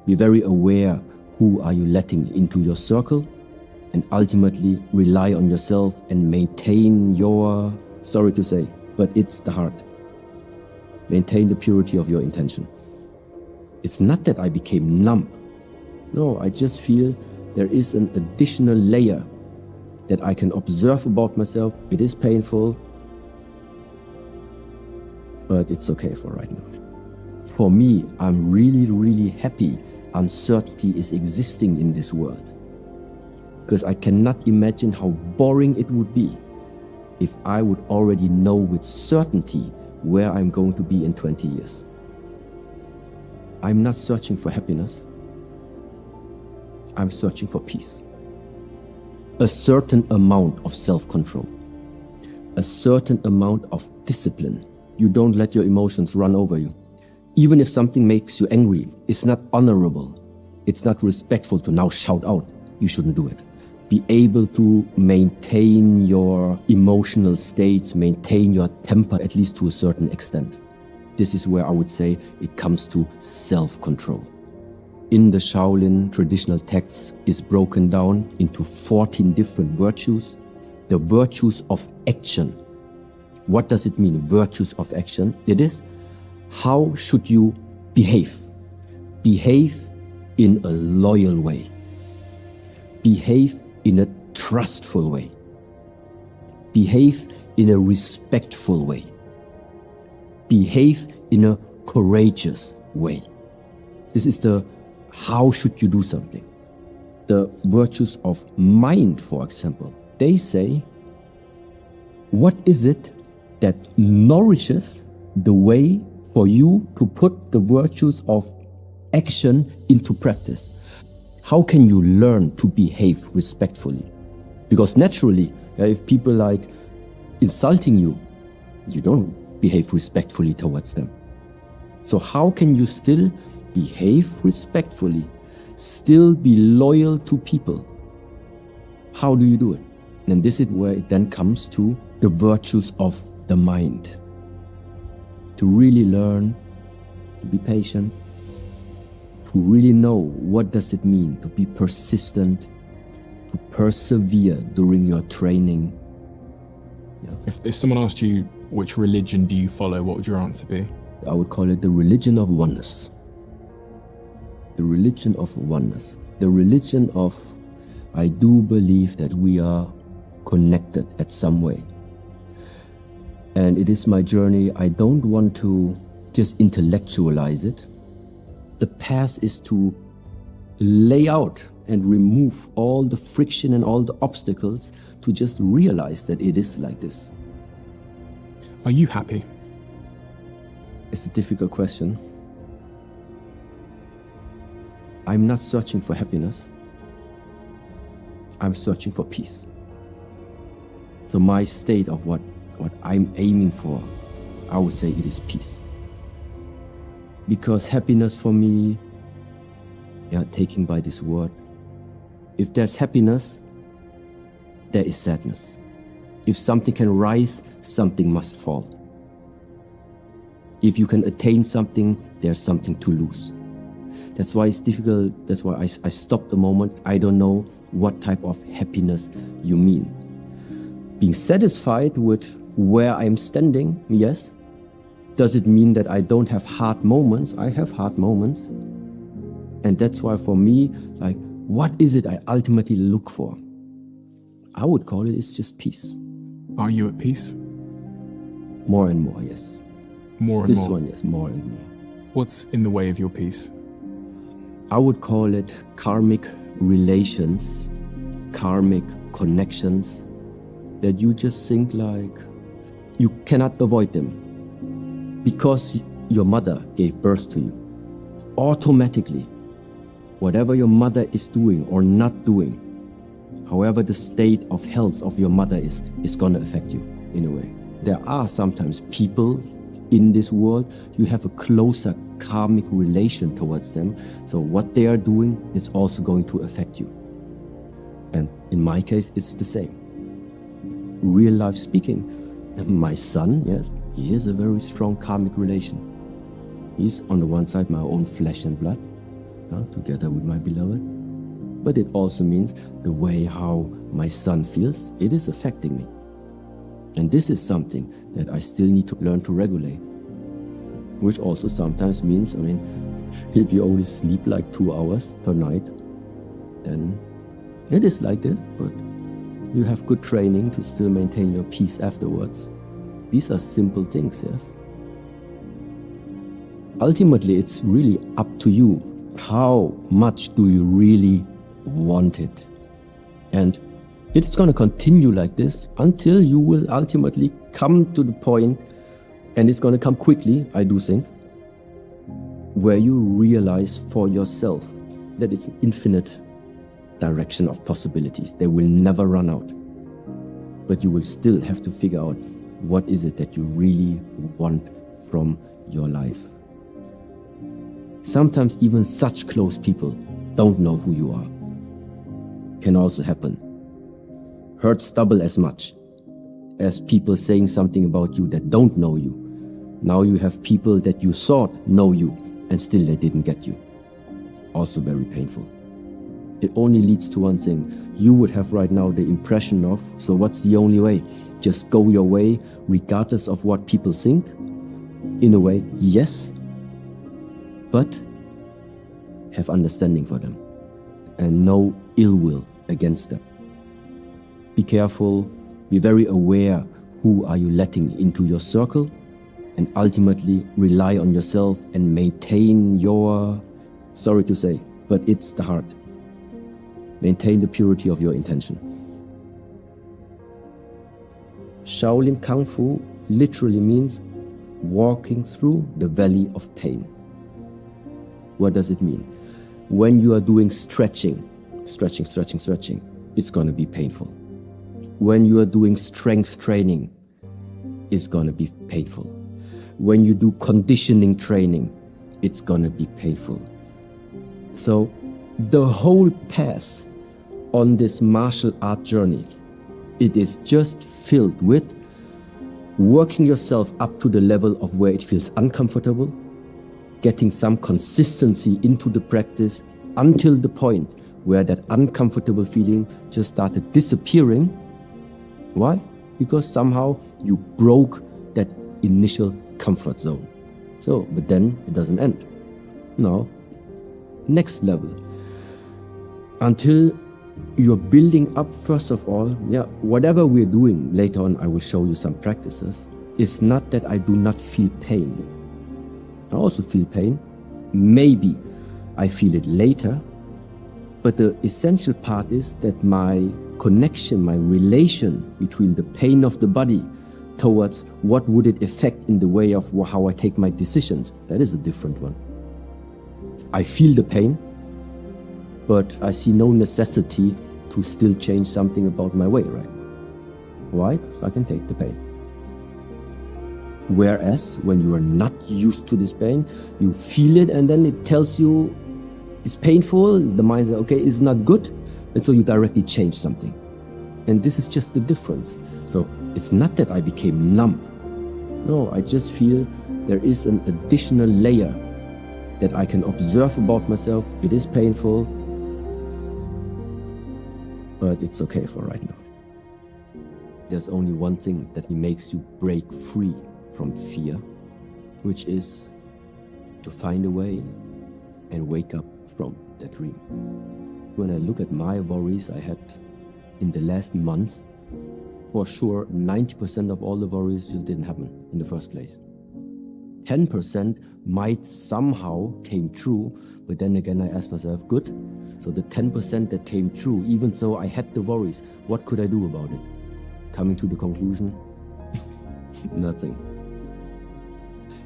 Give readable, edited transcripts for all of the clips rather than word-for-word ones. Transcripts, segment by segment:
Be very aware who are you letting into your circle, and ultimately rely on yourself and maintain your, sorry to say, but it's the heart. Maintain the purity of your intention. It's not that I became numb. No, I just feel there is an additional layer that I can observe about myself. It is painful, but it's okay for right now. For me, I'm really, really happy uncertainty is existing in this world. Because I cannot imagine how boring it would be if I would already know with certainty where I'm going to be in 20 years. I'm not searching for happiness. I'm searching for peace. A certain amount of self-control. A certain amount of discipline. You don't let your emotions run over you. Even if something makes you angry, it's not honorable. It's not respectful to now shout out. You shouldn't do it. Be able to maintain your emotional states, maintain your temper, at least to a certain extent. This is where I would say it comes to self-control. In the Shaolin traditional texts is broken down into 14 different virtues. The virtues of action. What does it mean, virtues of action? It is, how should you behave? Behave in a loyal way. Behave in a trustful way. Behave in a respectful way. Behave in a courageous way. This is the how should you do something. The virtues of mind, for example, they say, what is it that nourishes the way for you to put the virtues of action into practice? How can you learn to behave respectfully? Because naturally, if people like insulting you, you don't behave respectfully towards them. So how can you still behave respectfully, still be loyal to people? How do you do it? And this is where it then comes to the virtues of the mind. To really learn to be patient, to really know what does it mean to be persistent, to persevere during your training. Yeah. If someone asked you, which religion do you follow, what would your answer be? I would call it the religion of oneness. The religion of oneness. The religion of, I do believe that we are connected at some way. And it is my journey. I don't want to just intellectualize it. The path is to lay out and remove all the friction and all the obstacles to just realize that it is like this. Are you happy? It's a difficult question. I'm not searching for happiness. I'm searching for peace. So my state of what I'm aiming for, I would say it is peace. Because happiness for me, taking by this word, if there's happiness, there is sadness. If something can rise, something must fall. If you can attain something, there's something to lose. That's why it's difficult. That's why I stopped a moment. I don't know what type of happiness you mean. Being satisfied with where I'm standing, yes. Does it mean that I don't have hard moments? I have hard moments. And that's why for me, like, what is it I ultimately look for? I would call it's just peace. Are you at peace? More and more, yes. More and more? This one, yes, more and more. What's in the way of your peace? I would call it karmic relations, karmic connections, that you just think like you cannot avoid them. Because your mother gave birth to you, automatically, whatever your mother is doing or not doing, however the state of health of your mother is going to affect you in a way. There are sometimes people in this world, you have a closer karmic relation towards them. So what they are doing is also going to affect you. And in my case, it's the same. Real life speaking, my son, yes, he is a very strong karmic relation. He's on the one side my own flesh and blood, together with my beloved. But it also means the way how my son feels, it is affecting me. And this is something that I still need to learn to regulate. Which also sometimes means, if you only sleep like 2 hours per night, then it is like this, but you have good training to still maintain your peace afterwards. These are simple things, yes? Ultimately, it's really up to you. How much do you really want it? And it's going to continue like this until you will ultimately come to the point, and it's going to come quickly, I do think, where you realize for yourself that it's an infinite direction of possibilities. They will never run out. But you will still have to figure out what is it that you really want from your life. Sometimes even such close people don't know who you are. Can also happen. Hurts double as much as people saying something about you that don't know you. Now you have people that you thought know you and still they didn't get you. Also very painful. It only leads to one thing. You would have right now the impression of, so what's the only way? Just go your way regardless of what people think? In a way, yes. But have understanding for them and no ill will against them. Be careful, be very aware who are you letting into your circle, and ultimately rely on yourself and maintain your, sorry to say, but it's the heart. Maintain the purity of your intention. Shaolin Kung Fu literally means walking through the valley of pain. What does it mean? When you are doing stretching, it's going to be painful. When you are doing strength training, it's going to be painful. When you do conditioning training, it's going to be painful. So the whole path on this martial art journey, it is just filled with working yourself up to the level of where it feels uncomfortable, getting some consistency into the practice until the point where that uncomfortable feeling just started disappearing. Why? Because somehow you broke that initial comfort zone. So, but then it doesn't end. Now, next level. Until you're building up, first of all, whatever we're doing, later on I will show you some practices. It's not that I do not feel pain. I also feel pain. Maybe I feel it later. But the essential part is that my connection, my relation between the pain of the body towards what would it affect in the way of how I take my decisions, that is a different one. I feel the pain, but I see no necessity to still change something about my way right now. Why? Because I can take the pain. Whereas when you are not used to this pain, you feel it and then it tells you it's painful, the mind says, okay, it's not good, and so you directly change something. And this is just the difference. So it's not that I became numb. No, I just feel there is an additional layer that I can observe about myself. It is painful, but it's okay for right now. There's only one thing that makes you break free from fear, which is to find a way and wake up from that dream. When I look at my worries I had in the last month, for sure 90% of all the worries just didn't happen in the first place. 10% might somehow came true, but then again I asked myself, good, so the 10% that came true, even though I had the worries, what could I do about it? Coming to the conclusion, nothing.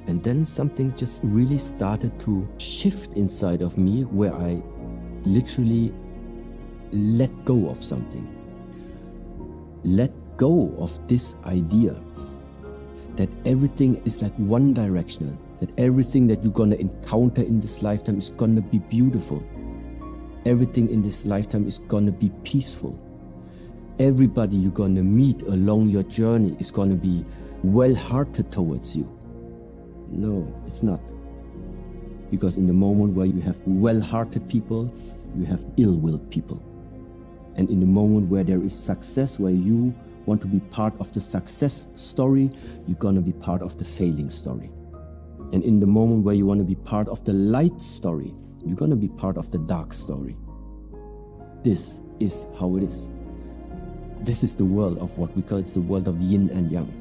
And then something just really started to shift inside of me, where I literally let go of something. Let go of this idea that everything is like one directional, that everything that you're gonna encounter in this lifetime is gonna be beautiful. Everything in this lifetime is gonna be peaceful. Everybody you're gonna meet along your journey is gonna be well-hearted towards you. No, it's not. Because in the moment where you have well-hearted people, you have ill-willed people. And in the moment where there is success, where you want to be part of the success story, you're going to be part of the failing story. And in the moment where you want to be part of the light story, you're going to be part of the dark story. This is how it is. This is the world of what we call the world of yin and yang.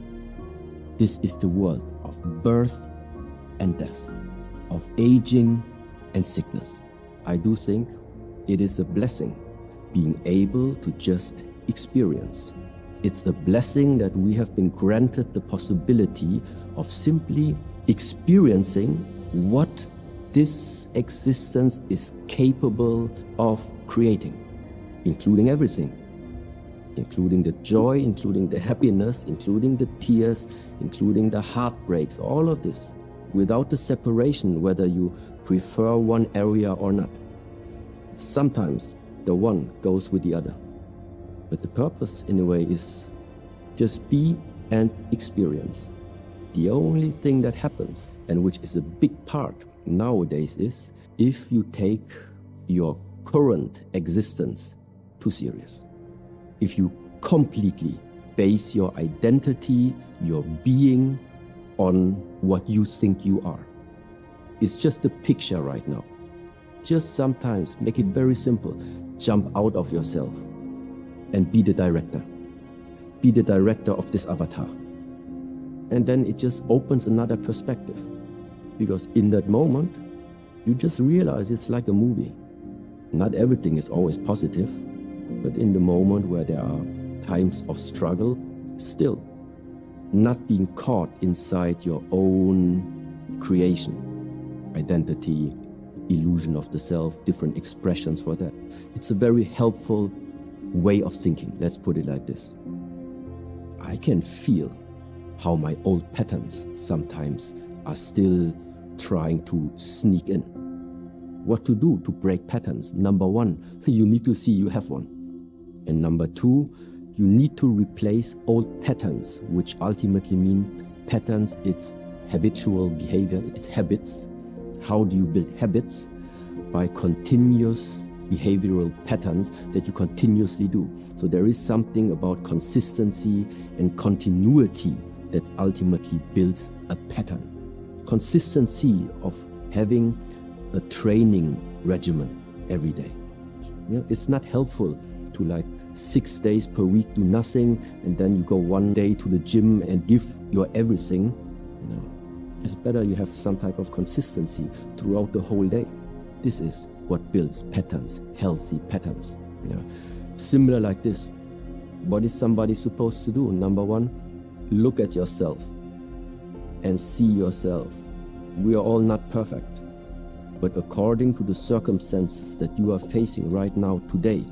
This is the world of birth and death, of aging and sickness. I do think it is a blessing being able to just experience. It's a blessing that we have been granted the possibility of simply experiencing what this existence is capable of creating, including everything, including the joy, including the happiness, including the tears, including the heartbreaks, all of this, without the separation, whether you prefer one area or not. Sometimes the one goes with the other. But the purpose, in a way, is just be and experience. The only thing that happens, and which is a big part nowadays, is if you take your current existence too serious. If you completely base your identity, your being, on what you think you are. It's just a picture right now. Just sometimes make it very simple. Jump out of yourself and be the director. Be the director of this avatar. And then it just opens another perspective. Because in that moment, you just realize it's like a movie. Not everything is always positive, but in the moment where there are times of struggle, still not being caught inside your own creation, identity, illusion of the self, different expressions for that. It's a very helpful way of thinking. Let's put it like this. I can feel how my old patterns sometimes are still trying to sneak in. What to do to break patterns? Number one, you need to see you have one. And number two, you need to replace old patterns, which ultimately mean patterns, it's habitual behavior, it's habits. How do you build habits? By continuous behavioral patterns that you continuously do. So there is something about consistency and continuity that ultimately builds a pattern. Consistency of having a training regimen every day. It's not helpful to like 6 days per week do nothing and then you go one day to the gym and give your everything. No. It's better you have some type of consistency throughout the whole day. This is what builds patterns, healthy patterns. Similar like this. What is somebody supposed to do? Number one, look at yourself and see yourself. We are all not perfect. But according to the circumstances that you are facing right now today,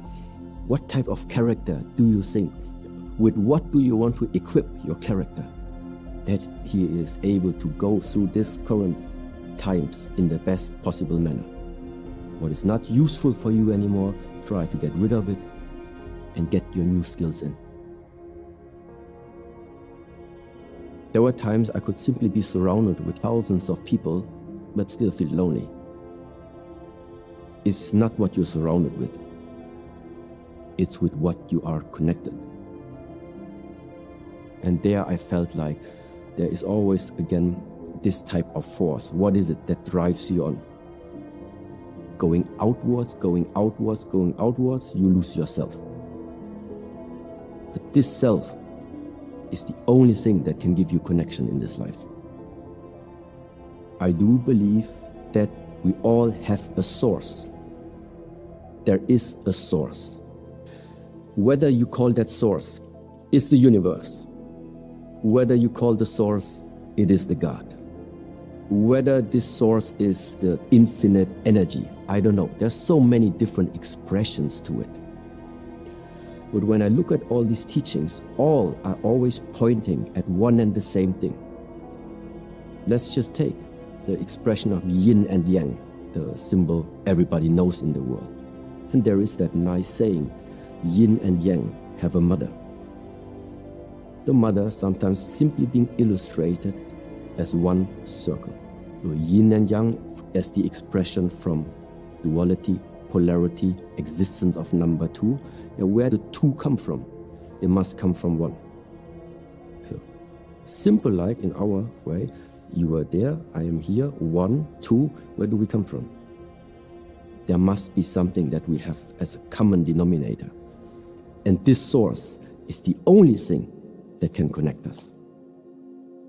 what type of character do you think? With what do you want to equip your character? That he is able to go through this current times in the best possible manner. What is not useful for you anymore, try to get rid of it and get your new skills in. There were times I could simply be surrounded with thousands of people but still feel lonely. It's not what you're surrounded with. It's with what you are connected. And there I felt like there is always, again, this type of force. What is it that drives you on? Going outwards, going outwards, going outwards, you lose yourself. But this self is the only thing that can give you connection in this life. I do believe that we all have a source. There is a source. Whether you call that source is the universe, whether you call the source it is the God, whether this source is the infinite energy, I don't know. There's so many different expressions to it. But when I look at all these teachings, all are always pointing at one and the same thing. Let's just take the expression of yin and yang, the symbol everybody knows in the world. And there is that nice saying, yin and yang have a mother. The mother sometimes simply being illustrated as one circle. So yin and yang as the expression from duality, polarity, existence of number two. Where the two come from? They must come from one. So simple like in our way, you are there, I am here, one, two, where do we come from? There must be something that we have as a common denominator. And this source is the only thing that can connect us.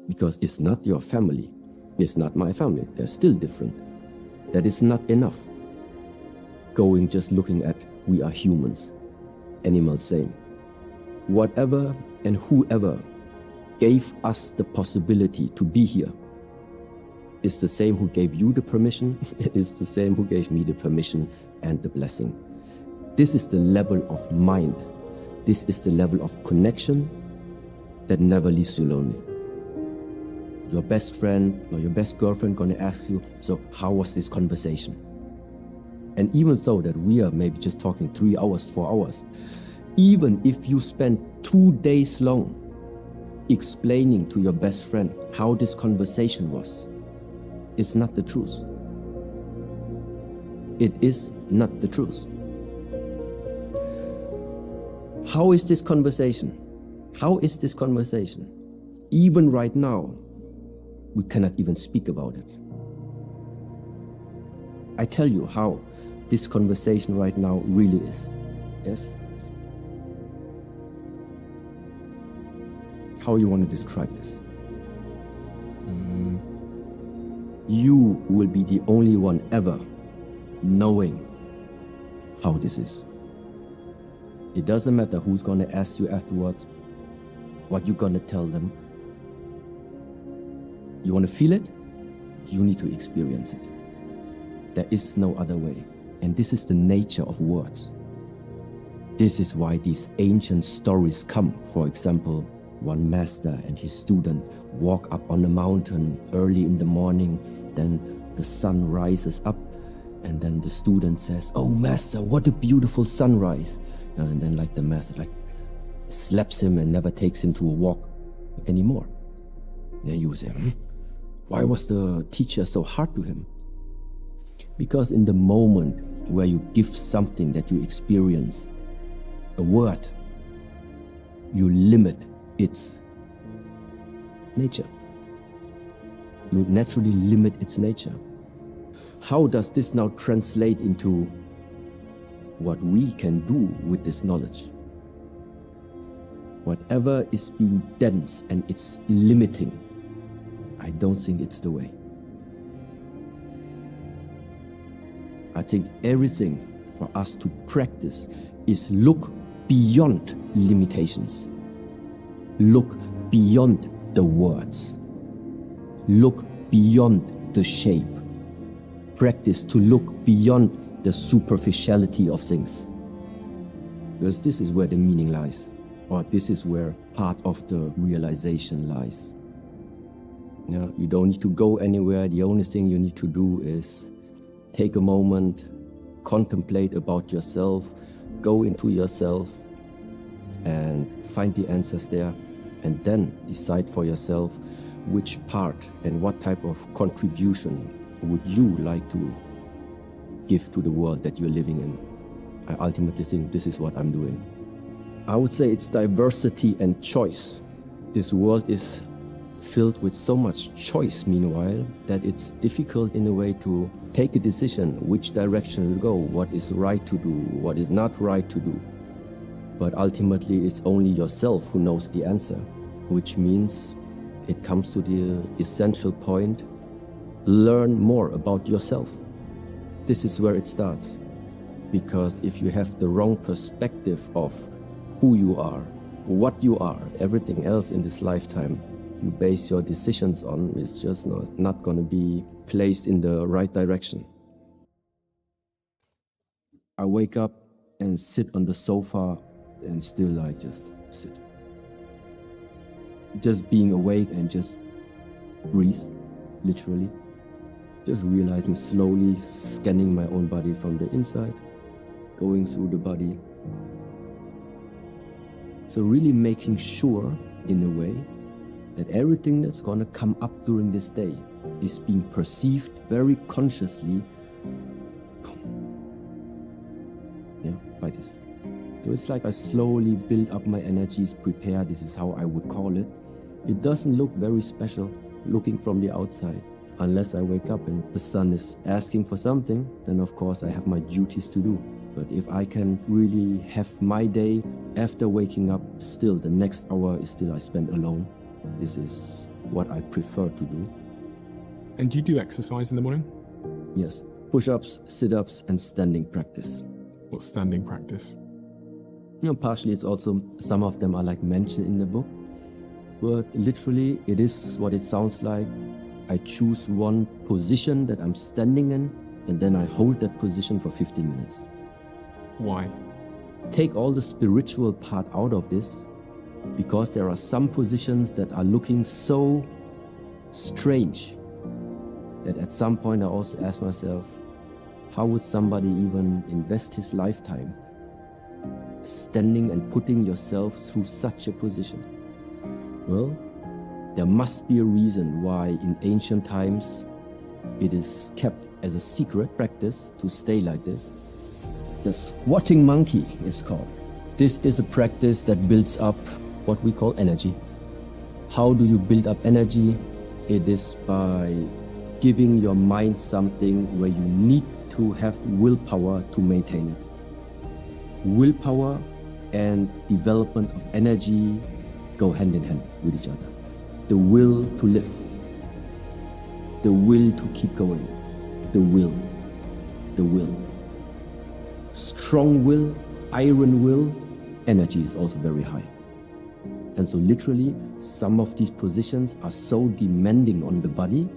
Because it's not your family, it's not my family, they're still different. That is not enough. Going just looking at we are humans, animals same. Whatever and whoever gave us the possibility to be here is the same who gave you the permission, is the same who gave me the permission and the blessing. This is the level of mind. This is the level of connection that never leaves you lonely. Your best friend or your best girlfriend gonna ask you, so how was this conversation? And even though that we are maybe just talking 3 hours, 4 hours, even if you spend 2 days long explaining to your best friend how this conversation was, it's not the truth. It is not the truth. How is this conversation? How is this conversation? Even right now, we cannot even speak about it. I tell you how this conversation right now really is. Yes? How you want to describe this? You will be the only one ever knowing how this is. It doesn't matter who's going to ask you afterwards, what you're going to tell them. You want to feel it? You need to experience it. There is no other way. And this is the nature of words. This is why these ancient stories come. For example, one master and his student walk up on a mountain early in the morning, then the sun rises up, and then the student says, "Oh master, what a beautiful sunrise." And then like the master slaps him and never takes him to a walk anymore. Then you say, why was the teacher so hard to him? Because in the moment where you give something that you experience, a word, you limit its nature. You naturally limit its nature. How does this now translate into what we can do with this knowledge? Whatever is being dense and it's limiting, I don't think it's the way. I think everything for us to practice is look beyond limitations. Look beyond the words. Look beyond the shape. Practice to look beyond the superficiality of things. Because this is where the meaning lies, or this is where part of the realization lies. Yeah, you don't need to go anywhere. The only thing you need to do is take a moment, contemplate about yourself, go into yourself and find the answers there, and then decide for yourself which part and what type of contribution would you like to give to the world that you're living in. I ultimately think this is what I'm doing. I would say it's diversity and choice. This world is filled with so much choice, meanwhile, that it's difficult in a way to take a decision which direction to go, what is right to do, what is not right to do. But ultimately, it's only yourself who knows the answer, which means it comes to the essential point: learn more about yourself. This is where it starts. Because if you have the wrong perspective of who you are, what you are, everything else in this lifetime you base your decisions on is just not going to be placed in the right direction. I wake up and sit on the sofa and still I just sit. Just being awake and just breathe, literally. Just realizing slowly, scanning my own body from the inside, going through the body. So really making sure, in a way, that everything that's gonna come up during this day, is being perceived very consciously by this. So it's like I slowly build up my energies, prepare, this is how I would call it. It doesn't look very special looking from the outside. Unless I wake up and the sun is asking for something, then of course I have my duties to do. But if I can really have my day after waking up, still the next hour is still I spend alone. This is what I prefer to do. And do you do exercise in the morning? Yes, push-ups, sit-ups and standing practice. What's standing practice? Partially it's also, some of them are like mentioned in the book, but literally it is what it sounds like. I choose one position that I'm standing in and then I hold that position for 15 minutes. Why? Take all the spiritual part out of this, because there are some positions that are looking so strange that at some point I also ask myself, how would somebody even invest his lifetime standing and putting yourself through such a position? Well, there must be a reason why in ancient times it is kept as a secret practice to stay like this. The squatting monkey is called. This is a practice that builds up what we call energy. How do you build up energy? It is by giving your mind something where you need to have willpower to maintain it. Willpower and development of energy go hand in hand with each other. The will to live, the will to keep going, the will. Strong will, iron will, energy is also very high. And so literally, some of these positions are so demanding on the body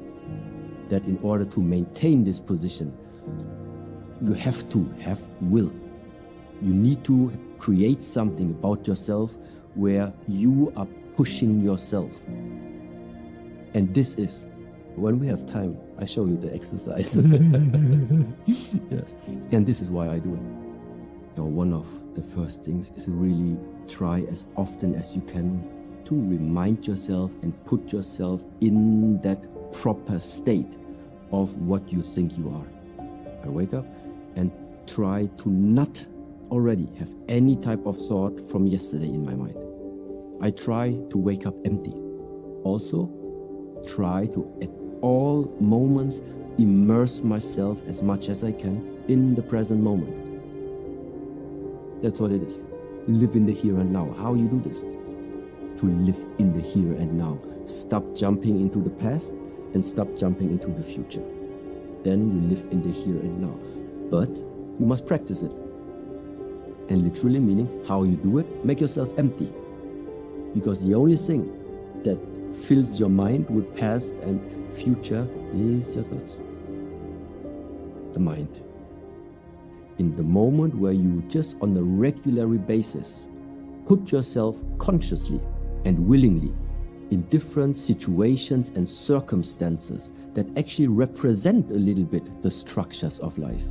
that in order to maintain this position, you have to have will. You need to create something about yourself where you are pushing yourself. And this is, when we have time, I show you the exercise. Yes. And this is why I do it. Now, one of the first things is really try as often as you can to remind yourself and put yourself in that proper state of what you think you are. I wake up and try to not already have any type of thought from yesterday in my mind. I try to wake up empty. Also, try to at all moments immerse myself as much as I can in the present moment. That's what it is. Live in the here and now. How you do this? To live in the here and now. Stop jumping into the past and stop jumping into the future. Then you live in the here and now. But you must practice it. And literally meaning how you do it, make yourself empty. Because the only thing that fills your mind with past and future is your thoughts. The mind. In the moment where you just on a regular basis put yourself consciously and willingly in different situations and circumstances that actually represent a little bit the structures of life.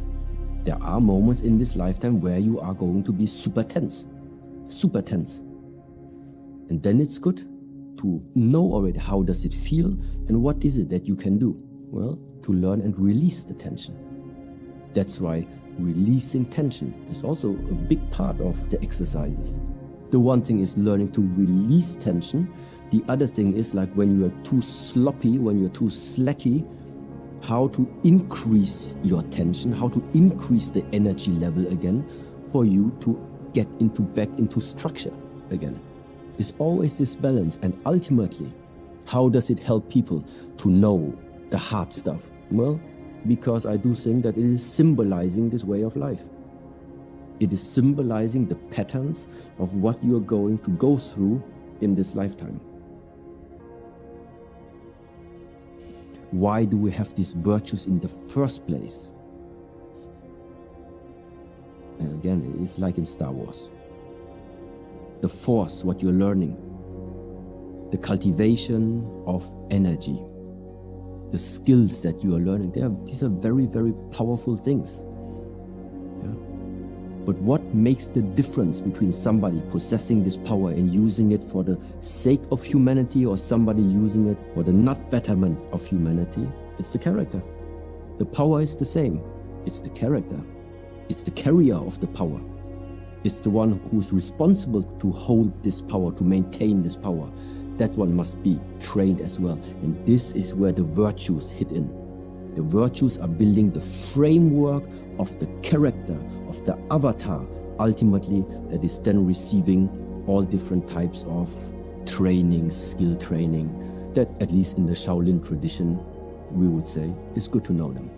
There are moments in this lifetime where you are going to be super tense. And then it's good to know already how does it feel and what is it that you can do? Well, to learn and release the tension. That's why releasing tension is also a big part of the exercises. The one thing is learning to release tension. The other thing is like when you are too sloppy, when you're too slacky, how to increase your tension, how to increase the energy level again for you to get back into structure again. It's always this balance, and ultimately, how does it help people to know the hard stuff? Well, because I do think that it is symbolizing this way of life. It is symbolizing the patterns of what you are going to go through in this lifetime. Why do we have these virtues in the first place? And again, it's like in Star Wars. The Force, what you're learning, the cultivation of energy, the skills that you are learning, these are very, very powerful things. Yeah. But what makes the difference between somebody possessing this power and using it for the sake of humanity or somebody using it for the not betterment of humanity? It's the character. The power is the same. It's the character. It's the carrier of the power. It's the one who's responsible to hold this power, to maintain this power. That one must be trained as well. And this is where the virtues hit in. The virtues are building the framework of the character, of the avatar, ultimately, that is then receiving all different types of training, skill training, that at least in the Shaolin tradition, we would say, it's good to know them.